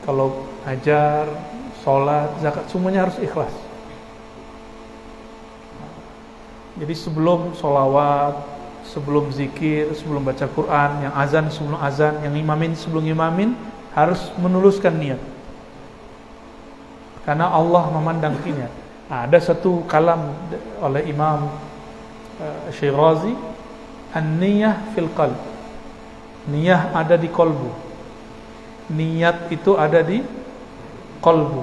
Kalau ajar, sholat, zakat, semuanya harus ikhlas. Jadi sebelum sholawat, sebelum zikir, sebelum baca Quran, yang azan sebelum azan, yang imamin sebelum imamin, harus menuluskan niat. Karena Allah memandang niat. Nah, ada satu kalam oleh Imam Syirazi, an-niyah fil qalb. Niyah ada di kolbu. Niat itu ada di kolbu.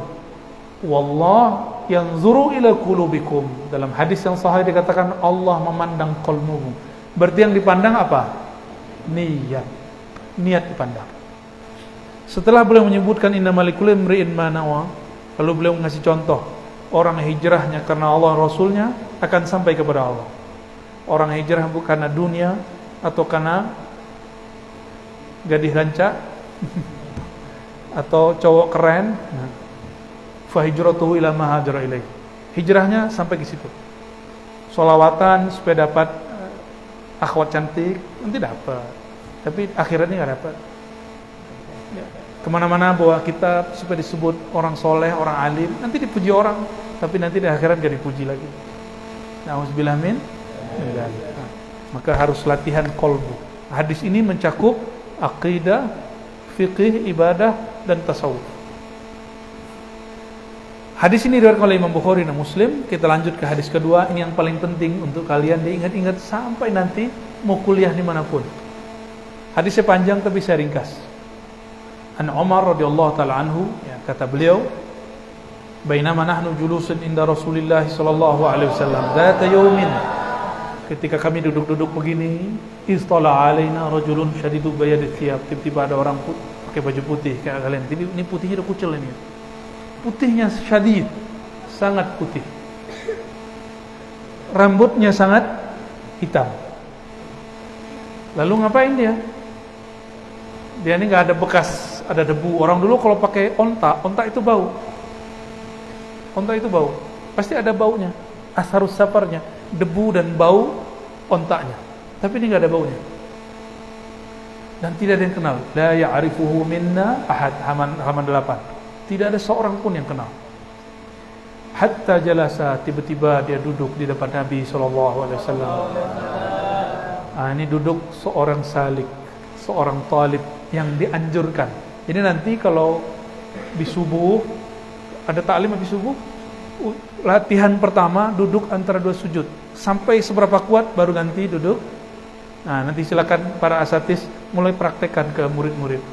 Wallah yanzuru ila qulubikum. Dalam hadis yang sahih dikatakan Allah memandang kolbumu. Berarti yang dipandang apa? Niat. Niat dipandang. Setelah beliau menyebutkan innamal likulli imri'in ma nawa, lalu beliau mengasih contoh, orang hijrahnya karena Allah Rasulnya akan sampai kepada Allah. Orang hijrah bukan karena dunia atau karena gadis rancak atau cowok keren, fa hijratuhu ila ma hajara ilaih. Hijrahnya sampai ke situ. Sholawatan supaya dapat akhwat cantik, nanti dapat. Tapi akhiratnya nggak dapat. Ya. Kemana-mana bawa kitab supaya disebut orang soleh, orang alim, nanti dipuji orang, tapi nanti di akhirat gak dipuji lagi. Nauzubillah min. Maka harus latihan kolbu. Hadis ini mencakup aqidah, fiqih, ibadah, dan tasawuf. Hadis ini diriwayatkan oleh Imam Bukhari dan Muslim. Kita lanjut ke hadis kedua. Ini yang paling penting untuk kalian diingat-ingat sampai nanti mau kuliah dimanapun. Hadisnya panjang tapi saya ringkas. An Umar radhiyallahu taala anhu, ya, kata beliau, bainama nahnu julusun inda Rasulillah sallallahu alaihi wasallam dzata yaumin, ketika kami duduk-duduk begini, istala alaina rajulun syadidu bayadith thiyab, tiba-tiba ada orang pakai baju putih kayak kalian. Ini putihnya udah kucel ini. Putihnya syadid, sangat putih. Rambutnya sangat hitam. Lalu ngapain dia? Dia ini nggak ada bekas, ada debu. Orang dulu kalau pakai onta itu bau. Onta itu bau, pasti ada baunya, asharus safarnya, debu dan bau ontanya. Tapi ini nggak ada baunya. Dan tidak ada yang kenal. La ya'rifuhu minna ahad. Halaman 8. Tidak ada seorang pun yang kenal. Hatta jalasa, tiba-tiba dia duduk di depan Nabi SAW. Ini duduk seorang salik, seorang talib yang dianjurkan. Jadi nanti kalau di subuh, ada taklim habis subuh, latihan pertama duduk antara dua sujud. Sampai seberapa kuat baru ganti duduk. Nah, nanti silakan para asatidz mulai praktekkan ke murid-murid.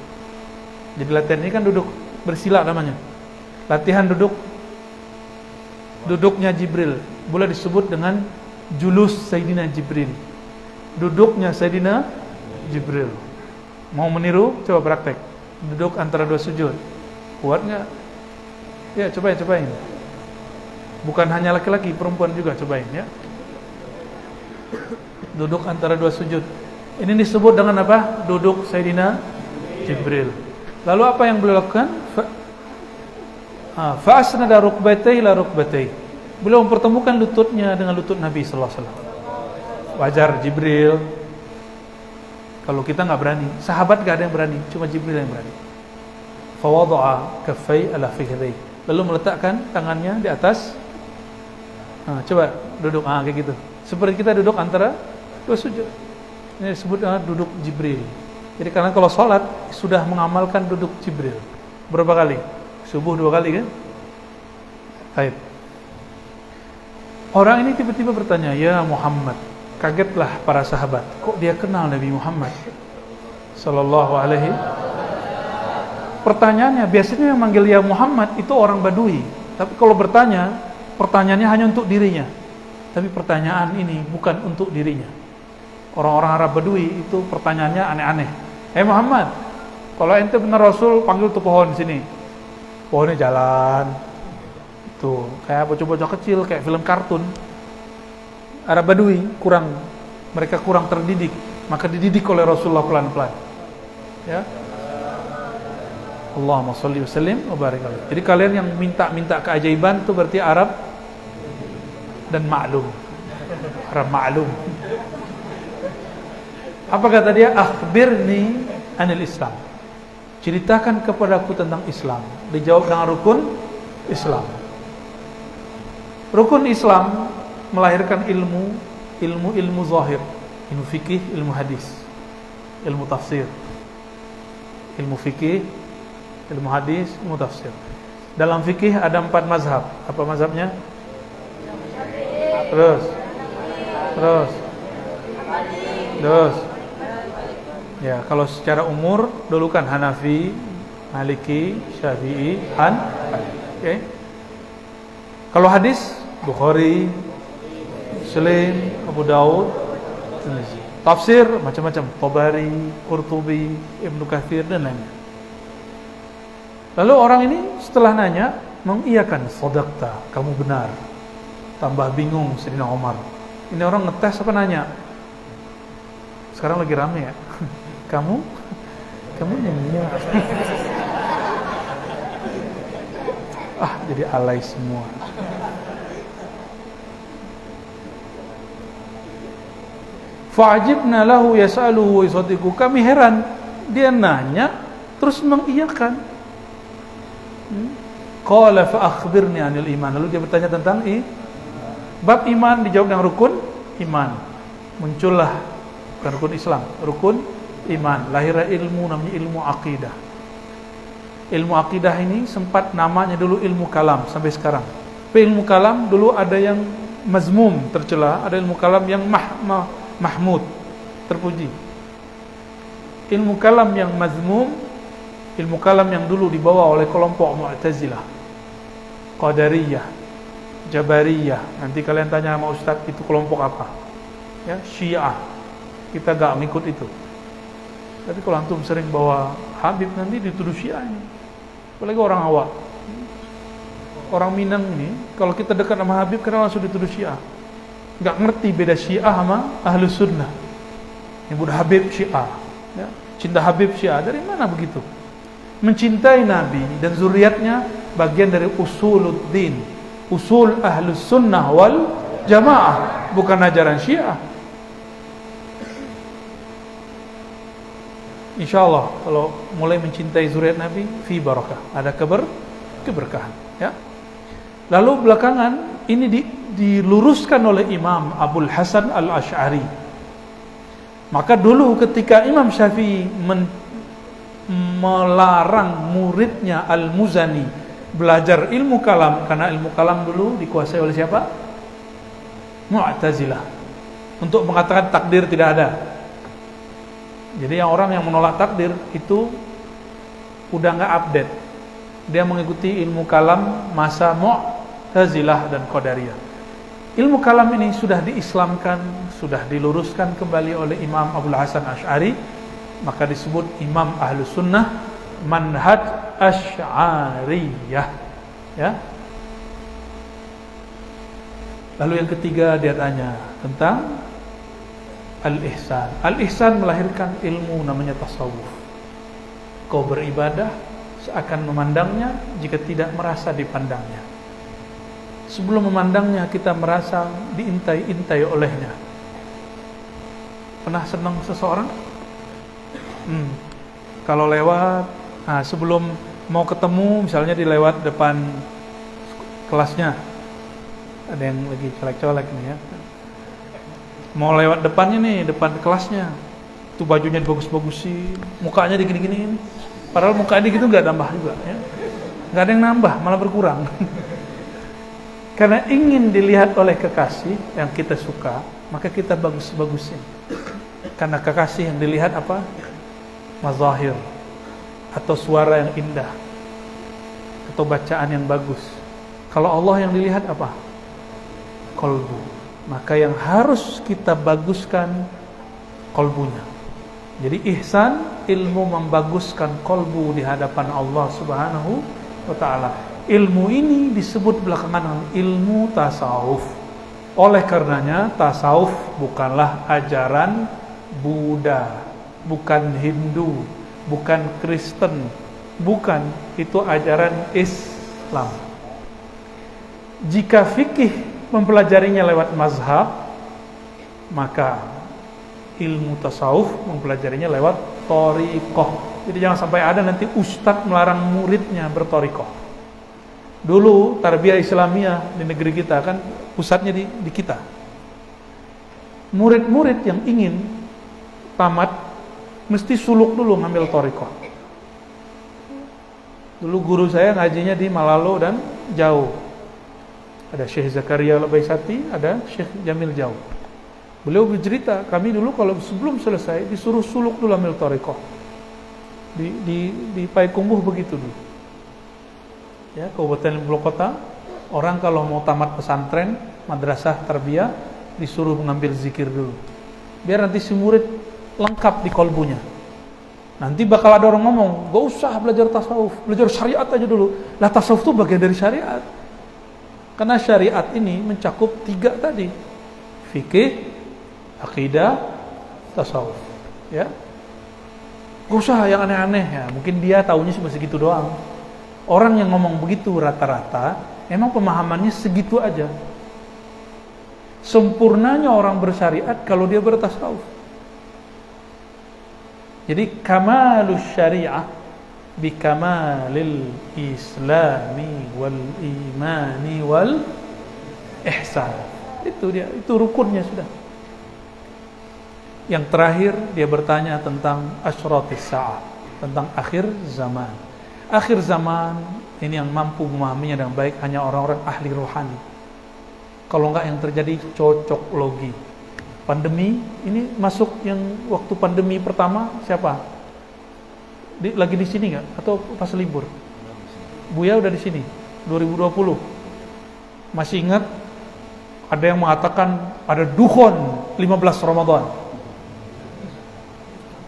Jadi latihan ini kan duduk bersila namanya. Latihan duduknya Jibril. Boleh disebut dengan julus Sayyidina Jibril. Duduknya Sayyidina Jibril. Mau meniru? Coba praktek. Duduk antara dua sujud. Kuat nggak? Ya, cobain. Bukan hanya laki-laki, perempuan juga cobain ya. Duduk antara dua sujud. Ini disebut dengan apa? Duduk Sayyidina Jibril. Lalu apa yang beliau lakukan? Fa'asnada rukbatayhi ila rukbatayhi. Beliau mempertemukan lututnya dengan lutut Nabi sallallahu alaihi wasallam. Wajar Jibril. Kalau kita nggak berani, sahabat nggak ada yang berani, cuma Jibril yang berani. Fawada'a kaffai ala fikhri. Lalu meletakkan tangannya di atas. Coba duduk kayak gitu. Seperti kita duduk antara dua sujud. Ini disebut duduk Jibril. Jadi karena kalau sholat sudah mengamalkan duduk Jibril. Berapa kali? Subuh 2 kali kan? Baik. Orang ini tiba-tiba bertanya, "Ya Muhammad." Kagetlah para sahabat. Kok dia kenal Nabi Muhammad sallallahu alaihi? Pertanyaannya, biasanya yang manggil ya Muhammad itu orang Badui. Tapi kalau bertanya, pertanyaannya hanya untuk dirinya. Tapi pertanyaan ini bukan untuk dirinya. Orang-orang Arab Badui itu pertanyaannya aneh-aneh. Muhammad, kalau ente benar Rasul, panggil tuh pohon sini. Pohonnya jalan. Tuh, kayak bocah-bocah kecil, kayak film kartun. Arab Badui mereka kurang terdidik, maka dididik oleh Rasulullah pelan-pelan. Ya. Allahumma sholli wa sallim wa barik alaihi. Jadi kalian yang minta keajaiban itu berarti Arab dan maklum. Arab maklum. Apa kata dia? Akhbirni anil Islam. ceritakan kepadaku tentang Islam. Dijawab dengan rukun Islam. Rukun Islam melahirkan ilmu zahir, ilmu fikih, ilmu hadis, ilmu tafsir. Ilmu fikih, ilmu hadis, ilmu tafsir. Dalam fikih ada 4 mazhab. Apa mazhabnya? Terus. Ya, kalau secara umur dulu kan Hanafi, Maliki, Syafi'i, Oke. Kalau hadis Bukhari, Muslim, Abu Daud. Tafsir macam-macam, Tabari, Qurtubi, Ibnu Katsir dan lainnya. Lalu orang ini setelah nanya mengiyakan, shadaqta, kamu benar. Tambah bingung Sayyidina Umar. Ini orang ngetes apa nanya? Sekarang lagi rame ya. Kamu nanya. Jadi alay semua. Fa'ajibna lahu yas'aluhu wa yusaddiqu. Kami heran, dia nanya terus mengiyakan. Qala fa akhbirni 'anil iman. Lalu dia bertanya tentang bab iman, dijawab dengan rukun iman. Muncullah bukan rukun Islam, rukun iman. Lahirnya ilmu namanya ilmu akidah. Ilmu akidah ini sempat namanya dulu ilmu kalam sampai sekarang. Tapi ilmu kalam dulu ada yang mazmum, tercela, ada ilmu kalam yang mahmud, terpuji. Ilmu kalam yang mazmum, ilmu kalam yang dulu dibawa oleh kelompok Mu'tazilah, Qadariyah, Jabariyah. Nanti kalian tanya sama Ustaz, itu kelompok apa? Ya, Syiah. Kita gak ngikut itu. Tapi kalau antum sering bawa Habib nanti dituduh Syiah ini. Apalagi orang awak. Orang Minang ini, kalau kita dekat sama Habib karena langsung dituduh Syiah. Gak ngerti beda Syiah sama Ahlus Sunnah. Yang udah Habib Syiah, ya. Cinta Habib Syiah. Dari mana begitu? Mencintai Nabi dan zuriatnya bagian dari usuluddin, usul Ahlus Sunnah wal Jamaah, bukan ajaran Syiah. InsyaAllah kalau mulai mencintai zuriat Nabi, fi barakah, ada keberkahan, ya. Lalu belakangan ini diluruskan oleh Imam Abul Hasan Al-Asy'ari. Maka dulu ketika Imam Syafi'i melarang muridnya Al-Muzani belajar ilmu kalam, karena ilmu kalam dulu dikuasai oleh siapa? Mu'tazilah. Untuk mengatakan takdir tidak ada. Jadi orang yang menolak takdir itu udah nggak update. Dia mengikuti ilmu kalam masa Mu'tazilah dan Qadariyah. Ilmu kalam ini sudah diislamkan, sudah diluruskan kembali oleh Imam Abul Hasan Asy'ari, maka disebut Imam Ahlus Sunnah manhaj Asy'ariyah, ya. Lalu yang ketiga dia tanya tentang Al-Ihsan. Al-Ihsan melahirkan ilmu namanya tasawuf. Kau beribadah seakan memandangnya jika tidak merasa dipandangnya. Sebelum memandangnya kita merasa diintai-intai olehnya. Pernah senang seseorang? Kalau lewat, sebelum mau ketemu, misalnya dilewat depan kelasnya, ada yang lagi colek-colek nih ya. Mau lewat depannya nih, depan kelasnya, tuh bajunya dibagus-bagusin, mukanya digini-giniin. Padahal mukanya gitu nggak nambah juga, ya. Nggak ada yang nambah, malah berkurang. Karena ingin dilihat oleh kekasih yang kita suka, maka kita bagus-bagusin. Karena kekasih yang dilihat apa? Mazahir, atau suara yang indah, atau bacaan yang bagus. Kalau Allah yang dilihat apa? Qalbu. Maka yang harus kita baguskan qalbunya. Jadi ihsan, ilmu membaguskan qalbu di hadapan Allah Subhanahu wa ta'ala. Ilmu ini disebut belakangan ilmu tasawuf. Oleh karenanya tasawuf bukanlah ajaran Buddha, bukan Hindu, bukan Kristen, bukan, itu ajaran Islam. Jika fikih mempelajarinya lewat mazhab, maka ilmu tasawuf mempelajarinya lewat thariqah. Jadi jangan sampai ada nanti ustadz melarang muridnya bertorikoh. Dulu tarbiyah Islamiyah di negeri kita kan pusatnya di kita. Murid-murid yang ingin tamat mesti suluk dulu ngambil torikoh. Dulu guru saya ngajinya di Malalo dan jauh. Ada Syekh Zakaria Al-Baisati, ada Syekh Jamil Jauh. Beliau bercerita, kami dulu kalau sebelum selesai disuruh suluk dulu ambil torikoh. Di Payakumbuh begitu dulu. Ya, Kabupaten Bulu Kota, orang kalau mau tamat pesantren, madrasah tarbiyah, disuruh mengambil zikir dulu. Biar nanti si murid lengkap di kolbunya. Nanti bakal ada orang ngomong, gak usah belajar tasawuf, belajar syariat aja dulu. Lah tasawuf itu bagian dari syariat. Karena syariat ini mencakup 3 tadi. Fikih, akidah, tasawuf. Ya. Gak usah yang aneh-aneh ya. Mungkin dia taunya cuma segitu doang. Orang yang ngomong begitu rata-rata, emang pemahamannya segitu aja. Sempurnanya orang bersyariat kalau dia bertasawuf. Jadi kamalus syariah bikamalil islami wal imani wal ihsan. Itu dia, itu rukunnya sudah. Yang terakhir dia bertanya tentang asyratis sa'ah, tentang akhir zaman. Akhir zaman ini yang mampu memahaminya dengan baik hanya orang-orang ahli rohani. Kalau enggak yang terjadi cocok logi. Pandemi ini masuk yang waktu pandemi pertama siapa? Lagi di sini enggak? Atau pas libur? Buya udah di sini 2020. Masih ingat ada yang mengatakan ada dukhon 15 Ramadan.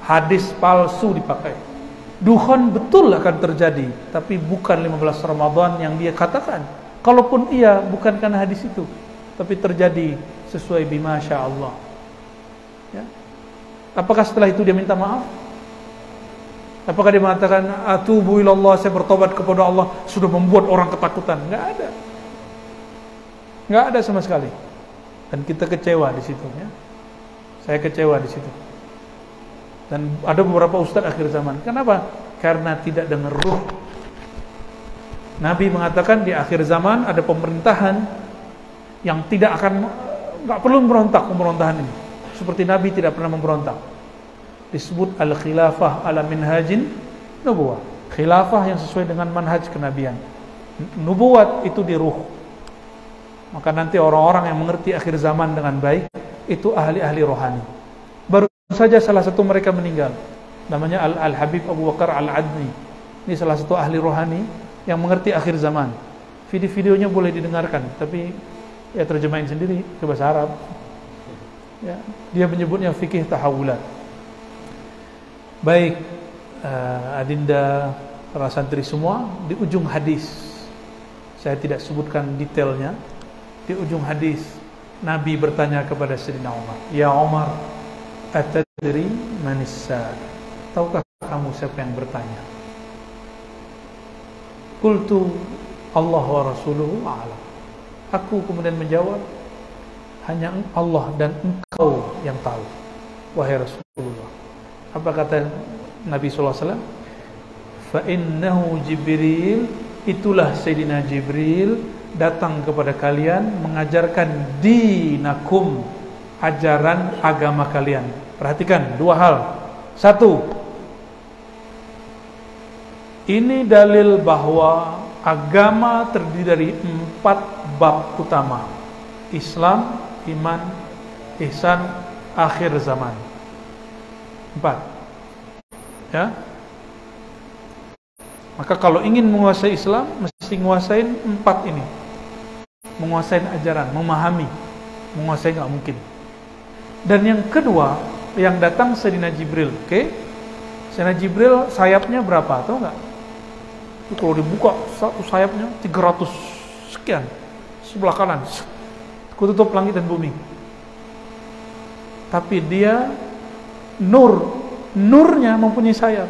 Hadis palsu dipakai. Dukhon betul akan terjadi, tapi bukan 15 Ramadan yang dia katakan. Kalaupun iya, bukan karena hadis itu, tapi terjadi sesuai bima sya Allah. Ya. Apakah setelah itu dia minta maaf? Apakah dia mengatakan atubu ilallah, saya bertobat kepada Allah, sudah membuat orang ketakutan? Enggak ada. Enggak ada sama sekali. Dan kita kecewa di situ ya. Saya kecewa di situ. Dan ada beberapa ustaz akhir zaman. Kenapa? Karena tidak dengar ruh. Nabi mengatakan di akhir zaman ada pemerintahan yang tidak akan, nggak perlu memberontak pemerintahan ini. Seperti Nabi tidak pernah memberontak. Disebut al-khilafah ala minhajin nubuwah. Khilafah yang sesuai dengan manhaj kenabian. Nubuwat itu di ruh. Maka nanti orang-orang yang mengerti akhir zaman dengan baik itu ahli-ahli rohani. Baru saja salah satu mereka meninggal, namanya Al-Habib Abu Bakar Al-Adni. Ini salah satu ahli rohani yang mengerti akhir zaman. Video-videonya boleh didengarkan, tapi ya terjemahin sendiri ke bahasa Arab ya, dia menyebutnya fikih tahawulat. Baik, adinda para santri semua, di ujung hadis, saya tidak sebutkan detailnya, di ujung hadis Nabi bertanya kepada Sayyidina Umar, "Ya Umar, atadri manissa?" Tahukah kamu siapa yang bertanya? Qultu Allah wa rasuluhu a'lam. Aku kemudian menjawab, hanya Allah dan engkau yang tahu, wahai Rasulullah. Apa kata Nabi SAW? Fa innahu Jibril, itulah Sayyidina Jibril datang kepada kalian mengajarkan dinakum, ajaran agama kalian. Perhatikan dua hal. Satu, ini dalil bahwa agama terdiri dari 4 bab utama: Islam, iman, ihsan, akhir zaman. 4. Ya. Maka kalau ingin menguasai Islam, mesti menguasai 4 ini. Menguasai ajaran, memahami. Menguasai nggak mungkin. Dan yang kedua, yang datang Sayyidina Jibril. Oke? Sayyidina Jibril sayapnya berapa? Tahu nggak? Itu kalau dibuka satu sayapnya 300 sekian. Sebelah kanan. Kututup langit dan bumi. Tapi dia nurnya mempunyai sayap.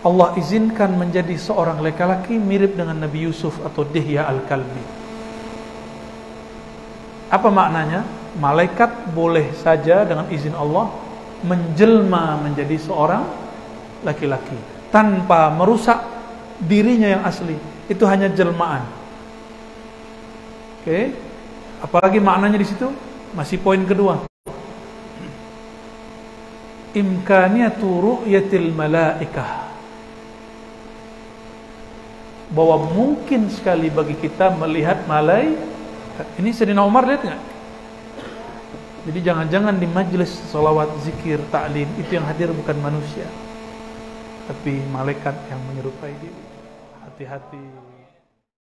Allah izinkan menjadi seorang laki-laki mirip dengan Nabi Yusuf atau Dihya Al-Kalbi. Apa maknanya? Malaikat boleh saja dengan izin Allah menjelma menjadi seorang laki-laki tanpa merusak dirinya yang asli. Itu hanya jelmaan. Oke. Apalagi maknanya di situ? Masih poin kedua. Imkaniyatu ru'yatil malaikah. Bahwa mungkin sekali bagi kita melihat malaikat. Ini Sayyidina Umar lihat nggak? Jadi jangan-jangan di majelis salawat, zikir, ta'lim itu yang hadir bukan manusia, tapi malaikat yang menyerupai diri. Hati-hati.